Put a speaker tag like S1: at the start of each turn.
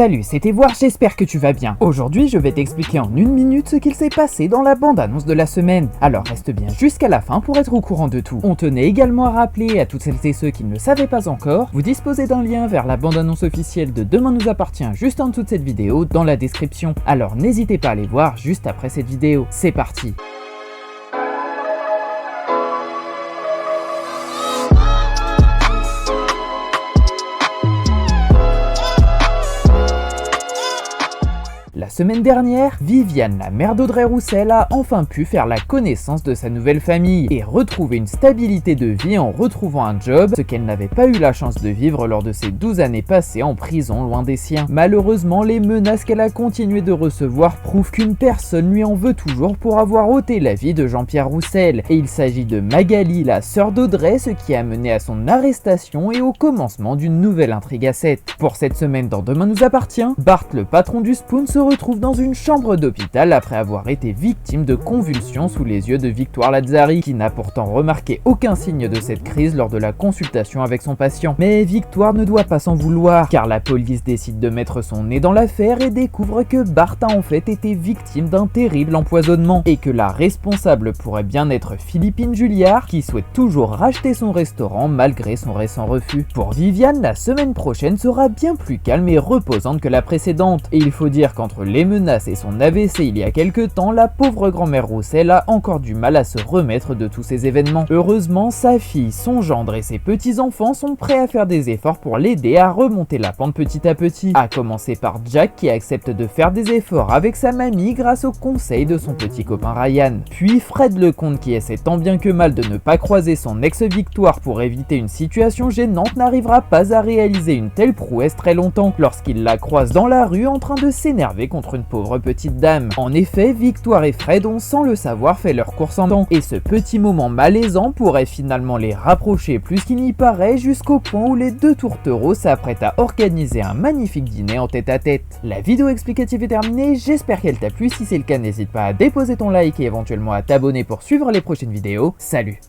S1: Salut, c'était Voir, j'espère que tu vas bien. Aujourd'hui, je vais t'expliquer en une minute ce qu'il s'est passé dans la bande-annonce de la semaine. Alors reste bien jusqu'à la fin pour être au courant de tout. On tenait également à rappeler à toutes celles et ceux qui ne le savaient pas encore, vous disposez d'un lien vers la bande-annonce officielle de Demain nous appartient juste en dessous de cette vidéo dans la description. Alors n'hésitez pas à aller voir juste après cette vidéo. C'est parti. La semaine dernière, Viviane, la mère d'Audrey Roussel, a enfin pu faire la connaissance de sa nouvelle famille et retrouver une stabilité de vie en retrouvant un job, ce qu'elle n'avait pas eu la chance de vivre lors de ses 12 années passées en prison loin des siens. Malheureusement, les menaces qu'elle a continué de recevoir prouvent qu'une personne lui en veut toujours pour avoir ôté la vie de Jean-Pierre Roussel, et il s'agit de Magali, la sœur d'Audrey, ce qui a mené à son arrestation et au commencement d'une nouvelle intrigue à 7. Pour cette semaine dans Demain nous appartient, Bart, le patron du Spoon, se retrouve dans une chambre d'hôpital après avoir été victime de convulsions sous les yeux de Victoire Lazzari, qui n'a pourtant remarqué aucun signe de cette crise lors de la consultation avec son patient. Mais Victoire ne doit pas s'en vouloir, car la police décide de mettre son nez dans l'affaire et découvre que Bart a en fait été victime d'un terrible empoisonnement, et que la responsable pourrait bien être Philippine Julliard, qui souhaite toujours racheter son restaurant malgré son récent refus. Pour Viviane, la semaine prochaine sera bien plus calme et reposante que la précédente, et il faut dire qu'entre les menaces et son AVC il y a quelques temps, la pauvre grand-mère Roussel a encore du mal à se remettre de tous ces événements. Heureusement, sa fille, son gendre et ses petits-enfants sont prêts à faire des efforts pour l'aider à remonter la pente petit à petit, à commencer par Jack qui accepte de faire des efforts avec sa mamie grâce aux conseils de son petit copain Ryan. Puis Fred Lecomte qui essaie tant bien que mal de ne pas croiser son ex-Victoire pour éviter une situation gênante n'arrivera pas à réaliser une telle prouesse très longtemps lorsqu'il la croise dans la rue en train de s'énerver contre une pauvre petite dame. En effet, Victoire et Fred ont sans le savoir fait leur course en dents, et ce petit moment malaisant pourrait finalement les rapprocher plus qu'il n'y paraît, jusqu'au point où les deux tourtereaux s'apprêtent à organiser un magnifique dîner en tête à tête. La vidéo explicative est terminée, j'espère qu'elle t'a plu. Si c'est le cas, n'hésite pas à déposer ton like et éventuellement à t'abonner pour suivre les prochaines vidéos. Salut!